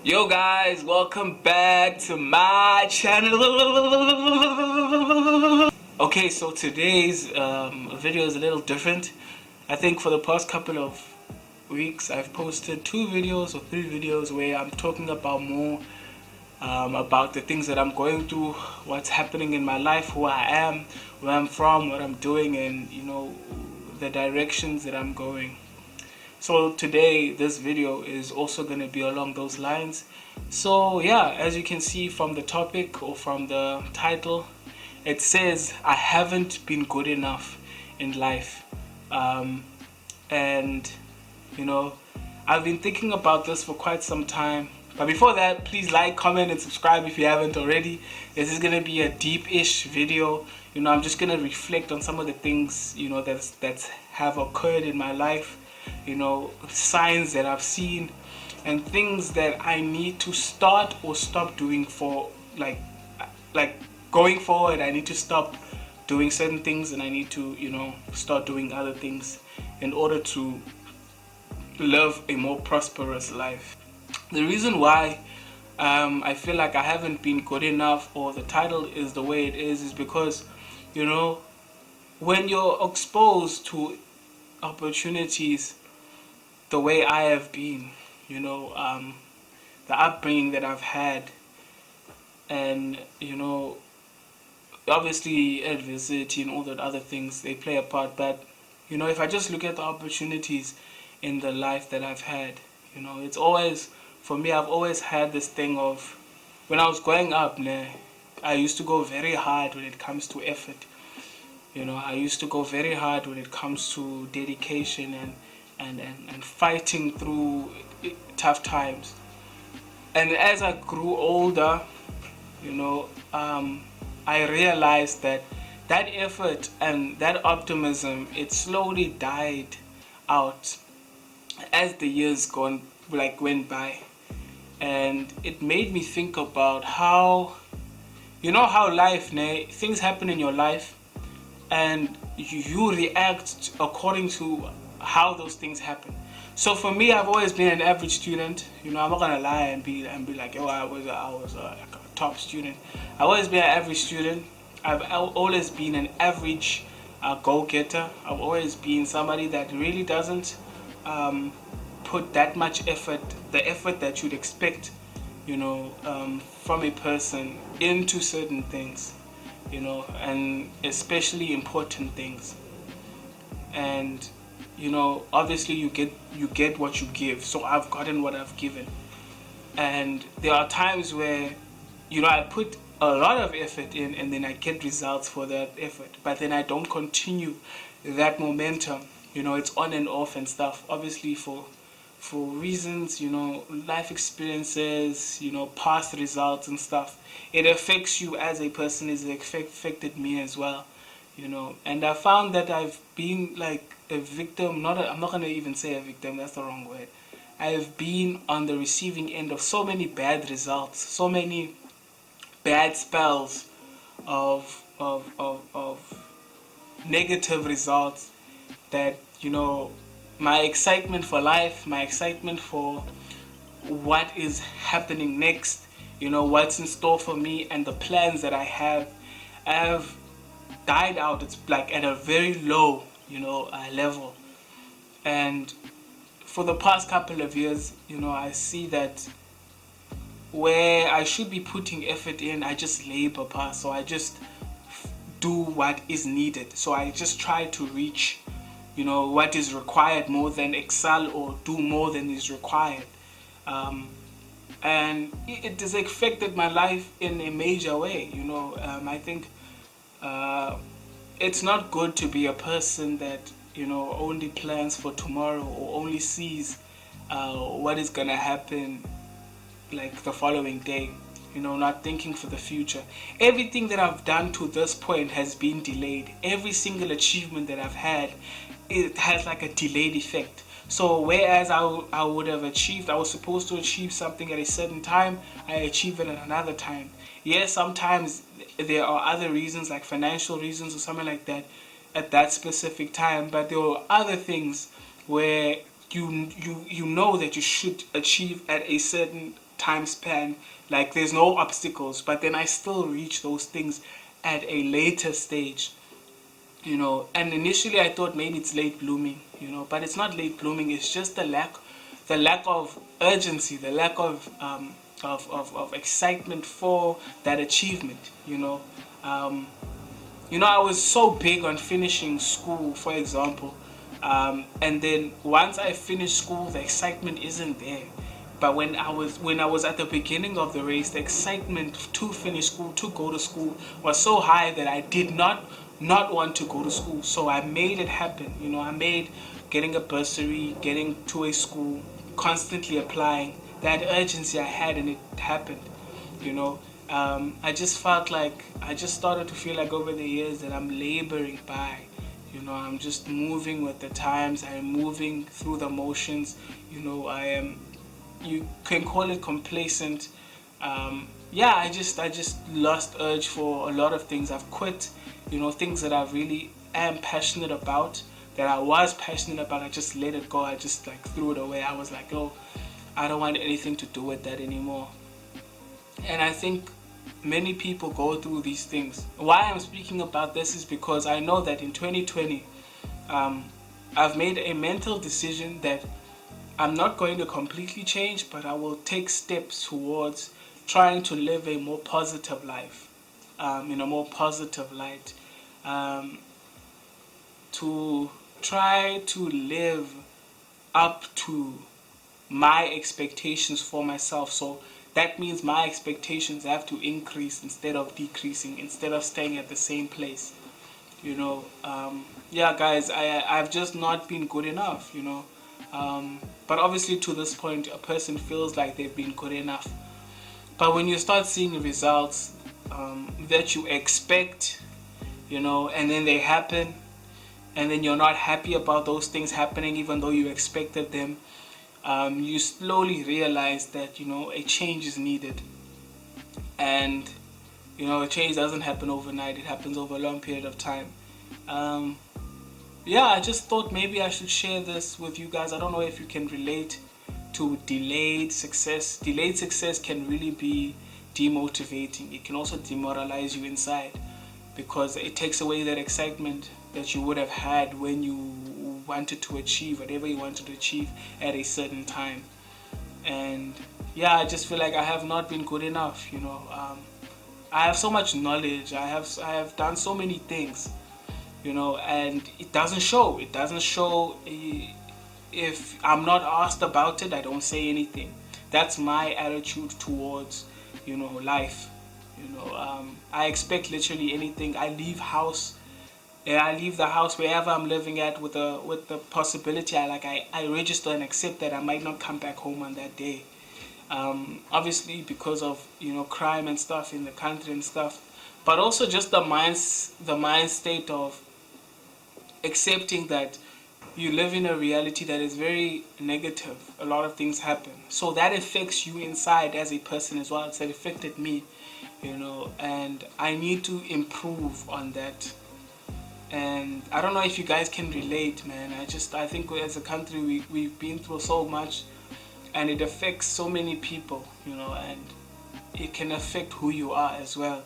Yo guys, welcome back to my channel. Okay, so today's video is a little different. I think for the past couple of weeks I've posted 2 videos or 3 videos where I'm talking about more about the things that I'm going through, what's happening in my life, who I am, where I'm from, what I'm doing, and the directions that I'm going. So today this video is also going to be along those lines. So yeah, as you can see from the topic or from the title, it says I haven't been good enough in life. um, and you know I've been thinking about this for quite some time. But before that, please like, comment, and subscribe if you haven't already. This is gonna be a deep-ish video. I'm just gonna reflect on some of the things that's have occurred in my life. Signs that I've seen, and things that I need to start or stop doing for like going forward. I need to stop doing certain things, and I need to start doing other things in order to live a more prosperous life. The reason why I feel like I haven't been good enough, or the title is the way it is because when you're exposed to opportunities the way I have been, the upbringing that I've had, and obviously adversity and all that other things, they play a part. But if I just look at the opportunities in the life that I've had, it's always, for me, I've always had this thing of, when I was growing up, I used to go very hard when it comes to effort. I used to go very hard when it comes to dedication and fighting through tough times. And as I grew older, you know, I realized that that effort and that optimism, it slowly died out as the years went by. And it made me think about how, how life, things happen in your life, and you react according to how those things happen. So for me, I've always been an average student. I'm not gonna lie and be like, oh, I was like a top student. I've always been an average student. I've always been an average go-getter. I've always been somebody that really doesn't put that much effort, the effort that you'd expect, from a person into certain things, and especially important things. And obviously you get what you give. So I've gotten what I've given, and there are times where I put a lot of effort in, and then I get results for that effort, but then I don't continue that momentum. It's on and off and stuff, obviously for reasons, life experiences, past results and stuff. It affects you as a person. It affected me as well. And I found that I've been like a victim. I'm not gonna even say a victim. That's the wrong word. I've been on the receiving end of so many bad results, so many bad spells of negative results, that my excitement for life, my excitement for what is happening next, what's in store for me, and the plans that I have died out. It's like at a very low, level. And for the past couple of years, I see that where I should be putting effort in, I just labor past. So I just do what is needed. So I just try to reach, what is required more than excel or do more than is required. And it has affected my life in a major way. I think it's not good to be a person that only plans for tomorrow, or only sees what is gonna happen like the following day, not thinking for the future. Everything that I've done to this point has been delayed. Every single achievement that I've had, it has like a delayed effect. So whereas I would have achieved, I was supposed to achieve something at a certain time, I achieve it at another time. Yes, sometimes there are other reasons, like financial reasons or something like that, at that specific time, but there are other things where you know that you should achieve at a certain time span, like there's no obstacles, but then I still reach those things at a later stage, you know. And initially I thought maybe it's late blooming, you know, but it's not late blooming. It's just the lack of urgency, the lack of excitement for that achievement, you know. um, I was so big on finishing school, for example, and then once I finished school, the excitement isn't there. But when I was at the beginning of the race, the excitement to finish school, to go to school, was so high that I did not want to go to school. So I made it happen. You know, I made getting a bursary, getting to a school, constantly applying, that urgency I had, and it happened. You know, I just felt like I just started to feel like over the years that I'm laboring by. You know, I'm just moving with the times. I'm moving through the motions. You know, I am. You can call it complacent. Yeah, I just lost urge for a lot of things. I've quit. You know, things that I really am passionate about. That I was passionate about. I just let it go. I just like threw it away. I was like, oh, I don't want anything to do with that anymore. And I think many people go through these things. Why I'm speaking about this is because I know that in 2020, um, I've made a mental decision that I'm not going to completely change, but I will take steps towards trying to live a more positive life, in a more positive light, um, to try to live up to my expectations for myself. So that means my expectations have to increase instead of decreasing, instead of staying at the same place. You know, yeah, guys, I've just not been good enough. You know, but obviously to this point, a person feels like they've been good enough. But when you start seeing results that you expect, you know, and then they happen, and then you're not happy about those things happening, even though you expected them, you slowly realize that, you know, a change is needed. And, you know, a change doesn't happen overnight, it happens over a long period of time. Um, yeah, I just thought maybe I should share this with you guys. I don't know if you can relate to delayed success. Delayed success can really be demotivating, it can also demoralize you inside, because it takes away that excitement that you would have had when you wanted to achieve whatever you wanted to achieve at a certain time. And yeah, I just feel like I have not been good enough. You know, I have so much knowledge. I have done so many things. You know, and it doesn't show. It doesn't show. If I'm not asked about it, I don't say anything. That's my attitude towards, you know, life. You know, I expect literally anything. I leave the house wherever I'm living at with the possibility I register and accept that I might not come back home on that day. Obviously because of, you know, crime and stuff in the country and stuff, but also just the mind state of accepting that you live in a reality that is very negative. A lot of things happen, so that affects you inside as a person as well. It's affected me, you know, and I need to improve on that. And I don't know if you guys can relate, man. I think as a country we've been through so much, and it affects so many people, you know, and it can affect who you are as well.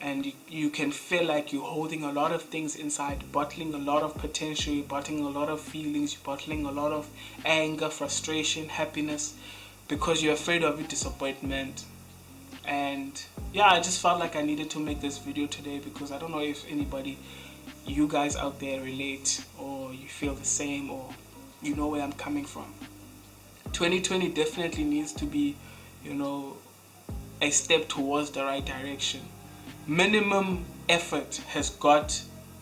And you can feel like you're holding a lot of things inside, bottling a lot of potential, you're bottling a lot of feelings, you're bottling a lot of anger, frustration, happiness, because you're afraid of your disappointment. And yeah, I just felt like I needed to make this video today, because I don't know if anybody, you guys out there, relate, or you feel the same, or you know where I'm coming from. 2020 definitely needs to be, you know, a step towards the right direction. Minimum effort has got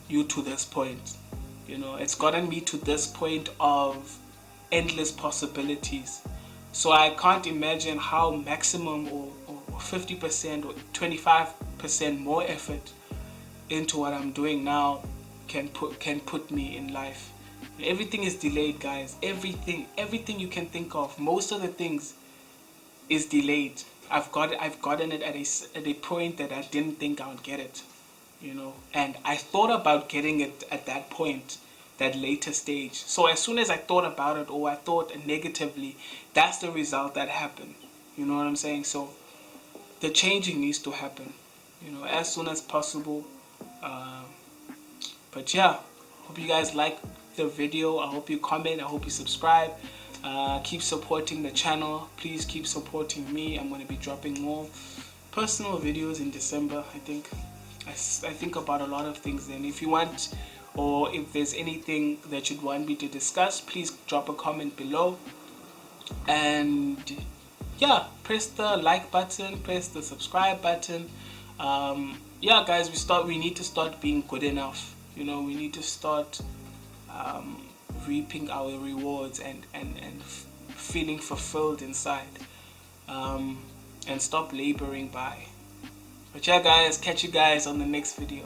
you to this point. You know, it's gotten me to this point of endless possibilities. So I can't imagine how maximum or 50% or 25% more effort into what I'm doing now can put me in life. Everything is delayed, guys. Everything you can think of. Most of the things is delayed. I've gotten it at a point that I didn't think I would get it, you know. And I thought about getting it at that point, that later stage. So as soon as I thought about it, or I thought negatively, that's the result that happened. You know what I'm saying? So the changing needs to happen, as soon as possible. Uh, but yeah, hope you guys like the video. I hope you comment. I hope you subscribe. Keep supporting the channel. Please keep supporting me. I'm going to be dropping more personal videos in December. I think about a lot of things then. If you want, or if there's anything that you'd want me to discuss, please drop a comment below. And yeah, press the like button, press the subscribe button. Yeah, guys, we need to start being good enough. We need to start reaping our rewards and feeling fulfilled inside, and stop laboring by. But yeah, guys, catch you guys on the next video.